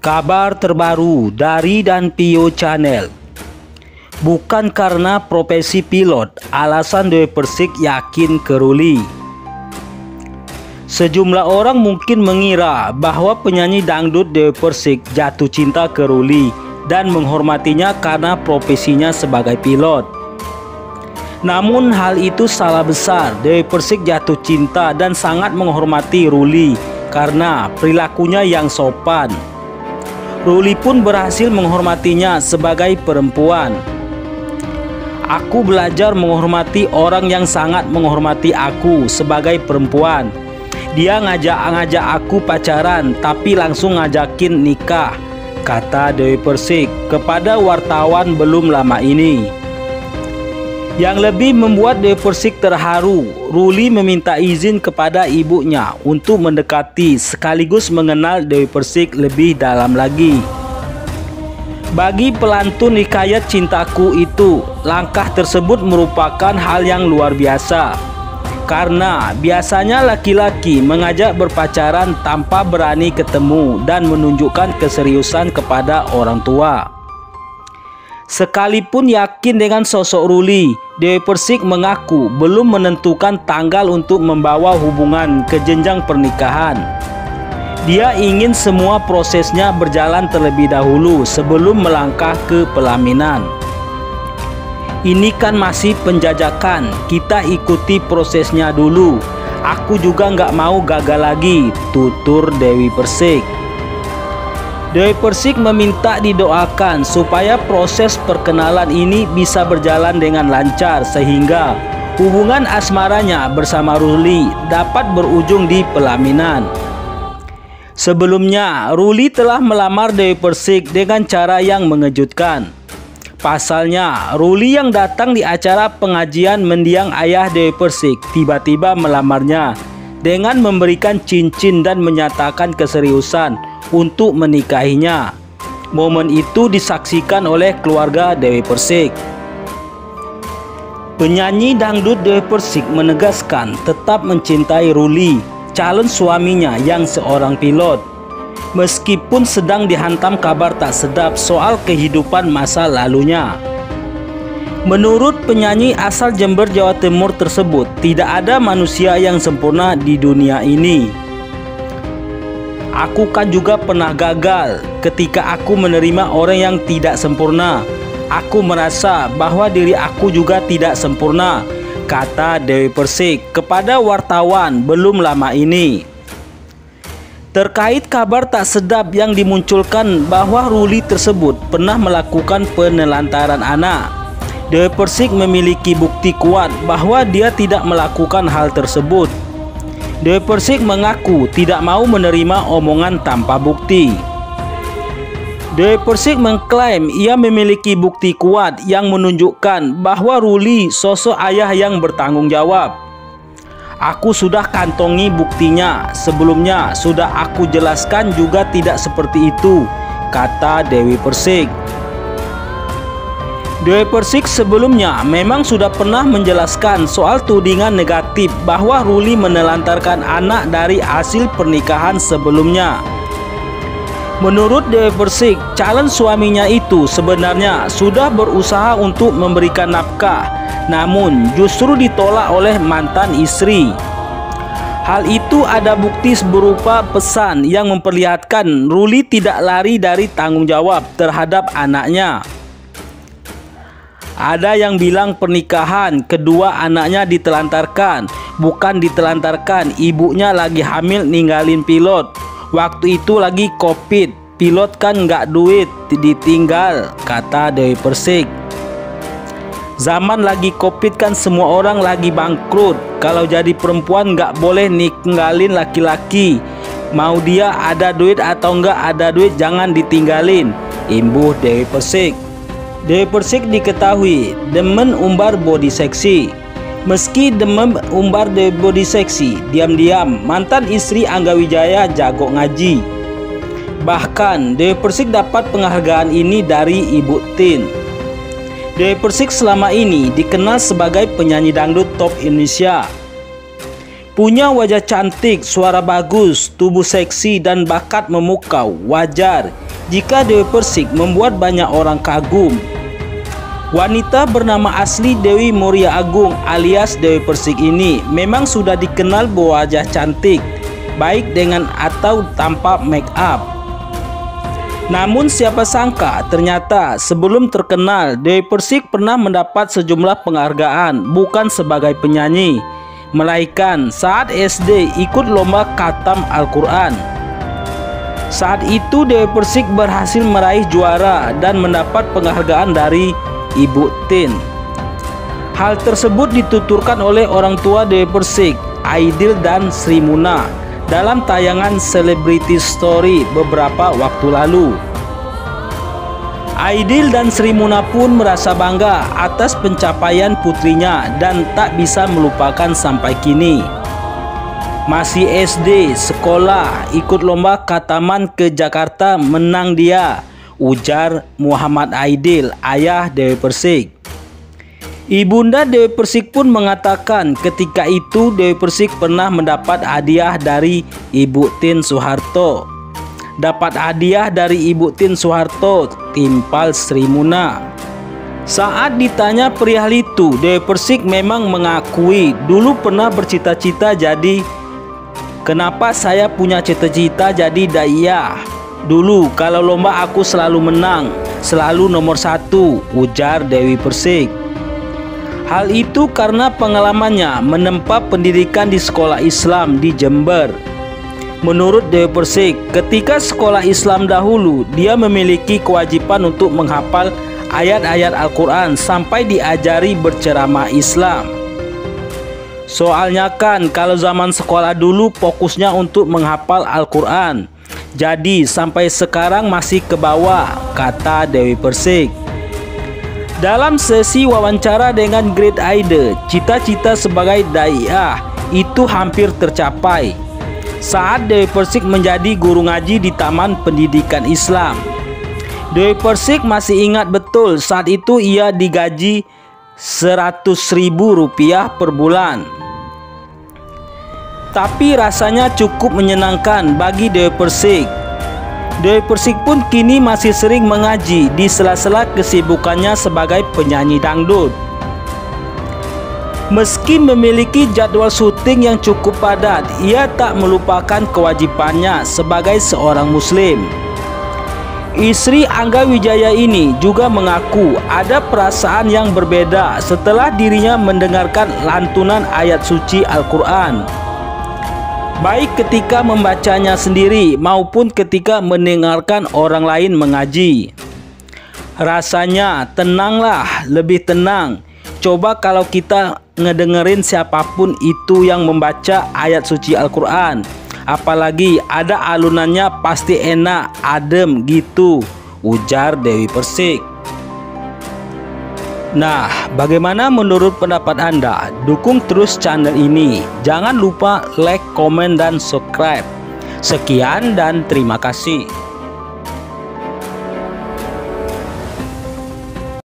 Kabar terbaru dari Dan Pio Channel. Bukan karena profesi pilot, alasan Dewi Persik yakin ke Ruli. Sejumlah orang mungkin mengira bahwa penyanyi dangdut Dewi Persik jatuh cinta ke Ruli dan menghormatinya karena profesinya sebagai pilot. Namun hal itu salah besar. Dewi Persik jatuh cinta dan sangat menghormati Ruli karena perilakunya yang sopan. Ruli pun berhasil menghormatinya sebagai perempuan. Aku belajar menghormati orang yang sangat menghormati aku sebagai perempuan. Dia ngajak aku pacaran tapi langsung ngajakin nikah, kata Dewi Persik kepada wartawan belum lama ini. Yang lebih membuat Dewi Persik terharu, Ruli meminta izin kepada ibunya untuk mendekati sekaligus mengenal Dewi Persik lebih dalam lagi. Bagi pelantun Hikayat Cintaku itu, langkah tersebut merupakan hal yang luar biasa. Karena biasanya laki-laki mengajak berpacaran tanpa berani ketemu dan menunjukkan keseriusan kepada orang tua. Sekalipun yakin dengan sosok Ruli, Dewi Persik mengaku belum menentukan tanggal untuk membawa hubungan ke jenjang pernikahan. Dia ingin semua prosesnya berjalan terlebih dahulu sebelum melangkah ke pelaminan. Ini kan masih penjajakan, kita ikuti prosesnya dulu. Aku juga nggak mau gagal lagi, tutur Dewi Persik. Dewi Persik meminta didoakan supaya proses perkenalan ini bisa berjalan dengan lancar sehingga hubungan asmaranya bersama Ruli dapat berujung di pelaminan. Sebelumnya, Ruli telah melamar Dewi Persik dengan cara yang mengejutkan. Pasalnya, Ruli yang datang di acara pengajian mendiang ayah Dewi Persik tiba-tiba melamarnya dengan memberikan cincin dan menyatakan keseriusan untuk menikahinya. Momen itu disaksikan oleh keluarga Dewi Persik. Penyanyi dangdut Dewi Persik menegaskan tetap mencintai Ruli, calon suaminya yang seorang pilot, meskipun sedang dihantam kabar tak sedap soal kehidupan masa lalunya. Menurut penyanyi asal Jember, Jawa Timur tersebut, tidak ada manusia yang sempurna di dunia ini. Aku kan juga pernah gagal ketika aku menerima orang yang tidak sempurna. Aku merasa bahwa diri aku juga tidak sempurna, kata Dewi Persik kepada wartawan belum lama ini. Terkait kabar tak sedap yang dimunculkan bahwa Ruli tersebut pernah melakukan penelantaran anak, Dewi Persik memiliki bukti kuat bahwa dia tidak melakukan hal tersebut. Dewi Persik mengaku tidak mau menerima omongan tanpa bukti. Dewi Persik mengklaim ia memiliki bukti kuat yang menunjukkan bahwa Ruli sosok ayah yang bertanggung jawab. Aku sudah kantongi buktinya, sebelumnya sudah aku jelaskan juga tidak seperti itu, kata Dewi Persik. Dewi Persik sebelumnya memang sudah pernah menjelaskan soal tudingan negatif bahwa Ruli menelantarkan anak dari hasil pernikahan sebelumnya. Menurut Dewi Persik, calon suaminya itu sebenarnya sudah berusaha untuk memberikan nafkah, namun justru ditolak oleh mantan istri. Hal itu ada bukti berupa pesan yang memperlihatkan Ruli tidak lari dari tanggung jawab terhadap anaknya. Ada yang bilang pernikahan kedua anaknya ditelantarkan. Bukan ditelantarkan, ibunya lagi hamil ninggalin pilot. Waktu itu lagi COVID, pilot kan nggak duit, ditinggal, kata Dewi Persik. Zaman lagi COVID kan semua orang lagi bangkrut. Kalau jadi perempuan nggak boleh ninggalin laki-laki. Mau dia ada duit atau nggak ada duit jangan ditinggalin, imbuh Dewi Persik. Dewi Persik diketahui demen umbar body seksi. Meski demen umbar body seksi, diam-diam mantan istri Angga Wijaya jago ngaji. Bahkan Dewi Persik dapat penghargaan ini dari Ibu Tin. Dewi Persik selama ini dikenal sebagai penyanyi dangdut top Indonesia. Punya wajah cantik, suara bagus, tubuh seksi, dan bakat memukau. Wajar jika Dewi Persik membuat banyak orang kagum. Wanita bernama asli Dewi Muria Agung alias Dewi Persik ini memang sudah dikenal berwajah cantik, baik dengan atau tanpa make up. Namun siapa sangka ternyata sebelum terkenal, Dewi Persik pernah mendapat sejumlah penghargaan bukan sebagai penyanyi, melainkan saat SD ikut lomba khatam Al-Quran. Saat itu Dewi Persik berhasil meraih juara dan mendapat penghargaan dari Ibu Tin. Hal tersebut dituturkan oleh orang tua Dewi Persik, Aidil dan Sri Muna, dalam tayangan Celebrity Story beberapa waktu lalu. Aidil dan Sri Muna pun merasa bangga atas pencapaian putrinya dan tak bisa melupakan sampai kini. Masih SD, sekolah, ikut lomba khataman ke Jakarta, menang dia, ujar Muhammad Aidil, ayah Dewi Persik. Ibunda Dewi Persik pun mengatakan ketika itu Dewi Persik pernah mendapat hadiah dari Ibu Tin Soeharto. Dapat hadiah dari Ibu Tin Soeharto, timpal Sri Muna. Saat ditanya perihal itu, Dewi Persik memang mengakui dulu pernah bercita-cita jadi. Kenapa saya punya cita-cita jadi daiyah? Dulu kalau lomba aku selalu menang, selalu nomor 1, ujar Dewi Persik. Hal itu karena pengalamannya menempa pendidikan di sekolah Islam di Jember. Menurut Dewi Persik, ketika sekolah Islam dahulu, dia memiliki kewajiban untuk menghafal ayat-ayat Al-Quran sampai diajari berceramah Islam. Soalnya kan kalau zaman sekolah dulu fokusnya untuk menghafal Al-Quran, jadi sampai sekarang masih ke bawah, kata Dewi Persik. Dalam sesi wawancara dengan Great Aide, cita-cita sebagai daiyah itu hampir tercapai saat Dewi Persik menjadi guru ngaji di Taman Pendidikan Islam. Dewi Persik masih ingat betul saat itu ia digaji Rp100.000 per bulan. Tapi rasanya cukup menyenangkan bagi Dewi Persik. Dewi Persik pun kini masih sering mengaji di sela-sela kesibukannya sebagai penyanyi dangdut. Meski memiliki jadwal syuting yang cukup padat, ia tak melupakan kewajibannya sebagai seorang muslim. Istri Angga Wijaya ini juga mengaku ada perasaan yang berbeda setelah dirinya mendengarkan lantunan ayat suci Al-Quran, baik ketika membacanya sendiri maupun ketika mendengarkan orang lain mengaji. Rasanya tenanglah, lebih tenang. Coba kalau kita ngedengerin siapapun itu yang membaca ayat suci Al-Quran, apalagi ada alunannya, pasti enak, adem gitu, ujar Dewi Persik. Nah, bagaimana menurut pendapat Anda? Dukung terus channel ini. Jangan lupa like, komen, dan subscribe. Sekian dan terima kasih.